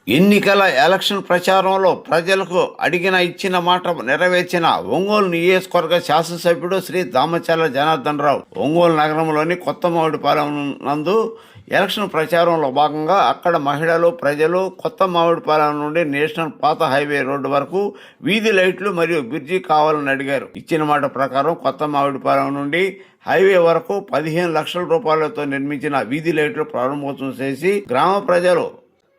ఎన్నికల ఎలక్షన్ ప్రచారంలో ప్రజలకు ఇచ్చిన మాట నెరవేర్చిన ఒంగోలు నియోజకవర్గ శాసనసభ్యుడు శ్రీ దామచర్ల జనార్దన్ రావు ఒంగోలు నగరంలోని కొత్త మామిడిపాలెం నందు ఎలక్షన్ ప్రచారంలో భాగంగా అక్కడ మహిళలు ప్రజలు కొత్త మామిడిపాలెం నుండి నేషనల్ పాత హైవే రోడ్డు వరకు వీధి లైట్లు మరియు బ్రిడ్జి కావాలని అడిగారు. ఇచ్చిన మాట ప్రకారం కొత్త మామిడిపాలెం నుండి హైవే వరకు 15 లక్షల రూపాయలతో నిర్మించిన వీధి లైట్లు ప్రారంభోత్సవం చేసి గ్రామ ప్రజలు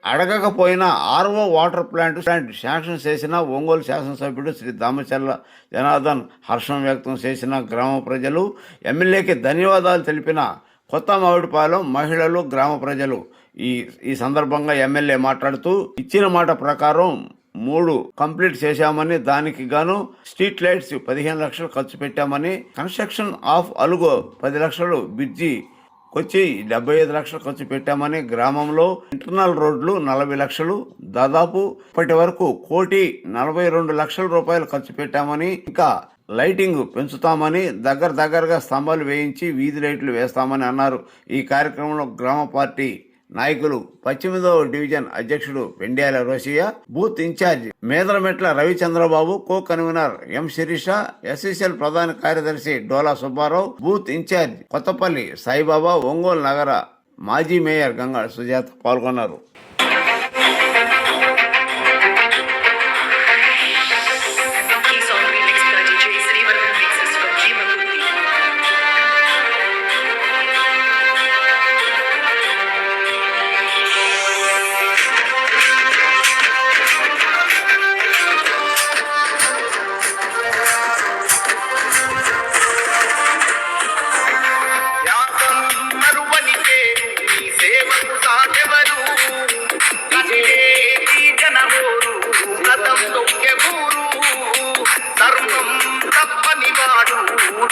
అడగకపోయినా ఆర్ఓ వాటర్ ప్లాంట్ శాంక్షన్ చేసిన ఒంగోలు శాసనసభ్యుడు శ్రీ దామచర్ల జనార్దన్ హర్షం వ్యక్తం చేసిన గ్రామ ప్రజలు ఎమ్మెల్యేకి ధన్యవాదాలు తెలిపిన కొత్త మామిడిపాలెం మహిళలు గ్రామ ప్రజలు. ఈ సందర్భంగా ఎమ్మెల్యే మాట్లాడుతూ ఇచ్చిన మాట ప్రకారం 3 కంప్లీట్ చేశామని, దానికి గాను స్ట్రీట్ లైట్స్ 15 లక్షలు ఖర్చు పెట్టామని, కన్స్ట్రక్షన్ ఆఫ్ అలుగో 10 లక్షలు, బ్రిడ్జి వచ్చి 75 లక్షలు ఖర్చు పెట్టామని, గ్రామంలో ఇంటర్నల్ రోడ్లు 40 లక్షలు, దాదాపు ఇప్పటి వరకు 1,42 లక్షల రూపాయలు ఖర్చు పెట్టామని, ఇంకా లైటింగ్ పెంచుతామని, దగ్గరగా స్తంభాలు వేయించి వీధి లైట్లు వేస్తామని అన్నారు. ఈ కార్యక్రమంలో గ్రామ పార్టీ నాయకులు 18వ డివిజన్ అధ్యక్షుడు Pendyala Roshaiah, booth incharge Medarametla Ravichandrababu, co convener M Sirisha, SSL ప్రధాన కార్యదర్శి డోలా సుబ్బారావు, బూత్ ఇన్ఛార్జ్ కొత్తపల్లి సాయిబాబా, ఒంగోలు నగర మాజీ మేయర్ గంగా సుజాత పాల్గొన్నారు.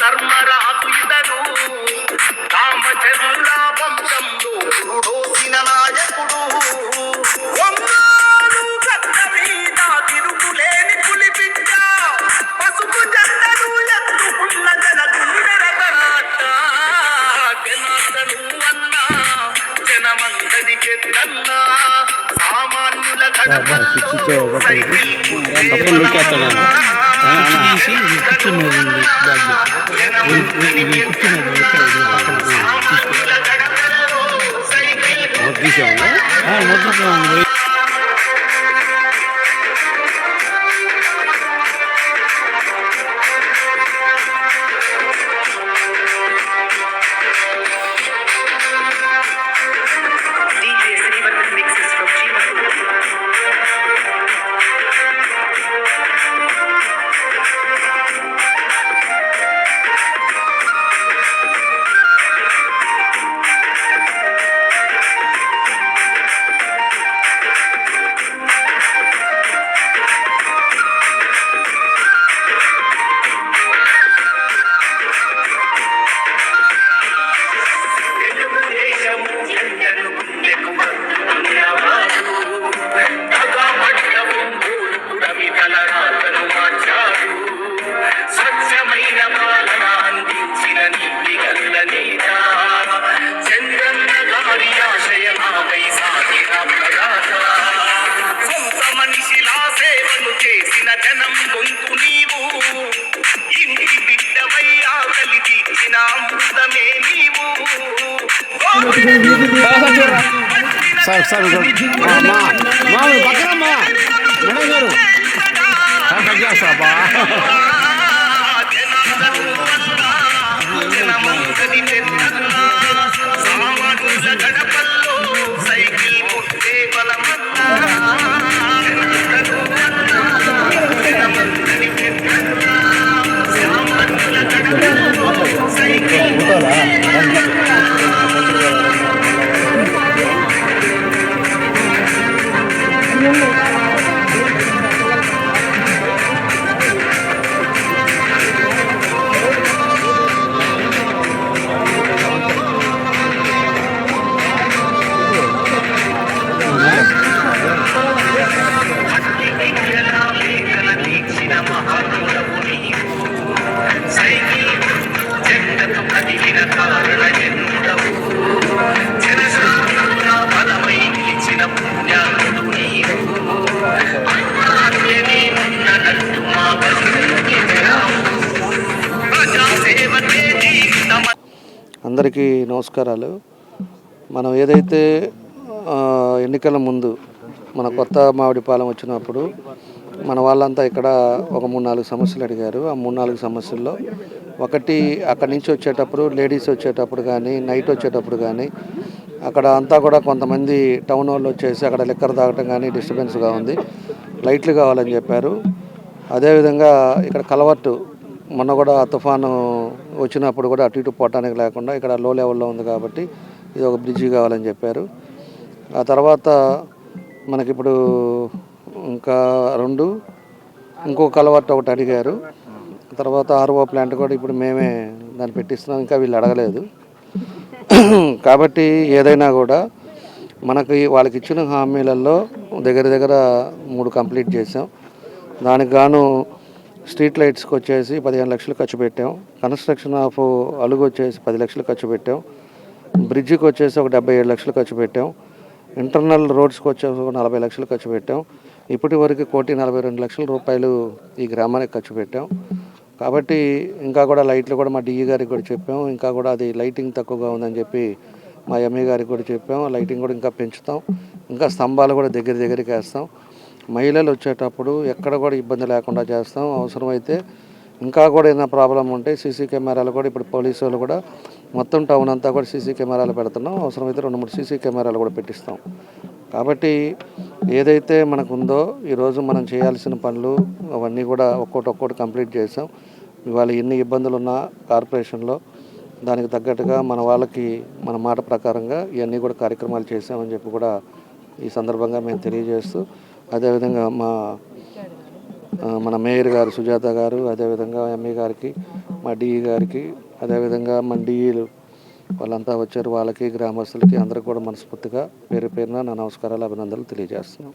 ధర్మరాజు ఇతడు రామచంద్ర వంశంలో పురుడోసిన నాయకుడు, తిరుగులేని పులిపించ పసుపు జంటను ఎత్తుకున్న జనగుండెరగనాటను అన్నా జనమందరి పెద్దన్నా సామాన్యుల జనం గొంతు నీవు, ఇంటి బిడ్డవై ఆకలి తీర్చిన అమృతమే నీవు. సామాన్యుల గడపల్లో సైకిల్ కొట్టే బలమన్నా అందరికీ నమస్కారాలు. మనం ఏదైతే ఎన్నికల ముందు మన కొత్త మామిడిపాలెం వచ్చినప్పుడు మన వాళ్ళంతా ఇక్కడ ఒక 3-4 సమస్యలు అడిగారు. ఆ 3-4 సమస్యల్లో ఒకటి, అక్కడి నుంచి వచ్చేటప్పుడు లేడీస్ వచ్చేటప్పుడు కానీ, నైట్ వచ్చేటప్పుడు కానీ అక్కడ అంతా కూడా కొంతమంది టౌన్ వాళ్ళు వచ్చేసి అక్కడ లిక్కర్ తాగటం కానీ డిస్టర్బెన్స్గా ఉంది, లైట్లు కావాలని చెప్పారు. అదేవిధంగా ఇక్కడ కలవట్టు మొన్న కూడా తుఫాను వచ్చినప్పుడు కూడా అటు ఇటు పోవటానికి లేకుండా ఇక్కడ లో లెవెల్లో ఉంది కాబట్టి ఇది ఒక బ్రిడ్జి కావాలని చెప్పారు. ఆ తర్వాత మనకిప్పుడు ఇంకా ఇంకో కలవట్టు ఒకటి అడిగారు. తర్వాత ఆర్ఓ ప్లాంట్ కూడా ఇప్పుడు మేమే దాన్ని పెట్టిస్తున్నాం, ఇంకా వీళ్ళు అడగలేదు. కాబట్టి ఏదైనా కూడా మనకి వాళ్ళకి ఇచ్చిన హామీలలో దగ్గర 3 కంప్లీట్ చేసాం. దానికి గాను స్ట్రీట్ లైట్స్కి వచ్చేసి 15 లక్షలు ఖర్చు పెట్టాం. కన్స్ట్రక్షన్ ఆఫ్ అలుగు వచ్చేసి 10 లక్షలు ఖర్చు పెట్టాం. బ్రిడ్జికి వచ్చేసి ఒక 77 లక్షలు ఖర్చు పెట్టాం. ఇంటర్నల్ రోడ్స్కి వచ్చేసి ఒక 40 లక్షలు ఖర్చు పెట్టాం. ఇప్పటి వరకు 1,42,00,000 రూపాయలు ఈ గ్రామానికి ఖర్చు పెట్టాం. కాబట్టి ఇంకా కూడా లైట్లు కూడా మా డిఈ గారికి కూడా చెప్పాం. ఇంకా కూడా అది లైటింగ్ తక్కువగా ఉందని చెప్పి మా ఎంఈ గారికి కూడా చెప్పాం. లైటింగ్ కూడా ఇంకా పెంచుతాం. ఇంకా స్తంభాలు కూడా దగ్గరికి వేస్తాం. మహిళలు వచ్చేటప్పుడు ఎక్కడ కూడా ఇబ్బంది లేకుండా చేస్తాం. అవసరమైతే ఇంకా కూడా ఏదైనా ప్రాబ్లం ఉంటే సీసీ కెమెరాలు కూడా ఇప్పుడు పోలీసు వాళ్ళు కూడా మొత్తం టౌన్ అంతా కూడా సీసీ కెమెరాలు పెడుతున్నాం. అవసరమైతే 2-3 సీసీ కెమెరాలు కూడా పెట్టిస్తాం. కాబట్టి ఏదైతే మనకు ఉందో ఈరోజు మనం చేయాల్సిన పనులు అవన్నీ కూడా ఒక్కొక్కటి కంప్లీట్ చేసాం. ఇవాళ ఎన్ని ఇబ్బందులు ఉన్నా కార్పొరేషన్లో దానికి తగ్గట్టుగా మన వాళ్ళకి మన మాట ప్రకారంగా ఇవన్నీ కూడా కార్యక్రమాలు చేసామని చెప్పి కూడా ఈ సందర్భంగా మేము తెలియజేస్తూ, అదేవిధంగా మన మేయర్ గారు సుజాత గారు, అదేవిధంగా ఎంఈ గారికి, మా డిఈ గారికి, అదేవిధంగా మన డిఈలు వాళ్ళంతా వచ్చారు. వాళ్ళకి గ్రామస్తులకి అందరికీ కూడా మనస్ఫూర్తిగా పేరున నా నమస్కారాలు, అభినందనలు తెలియజేస్తున్నాం.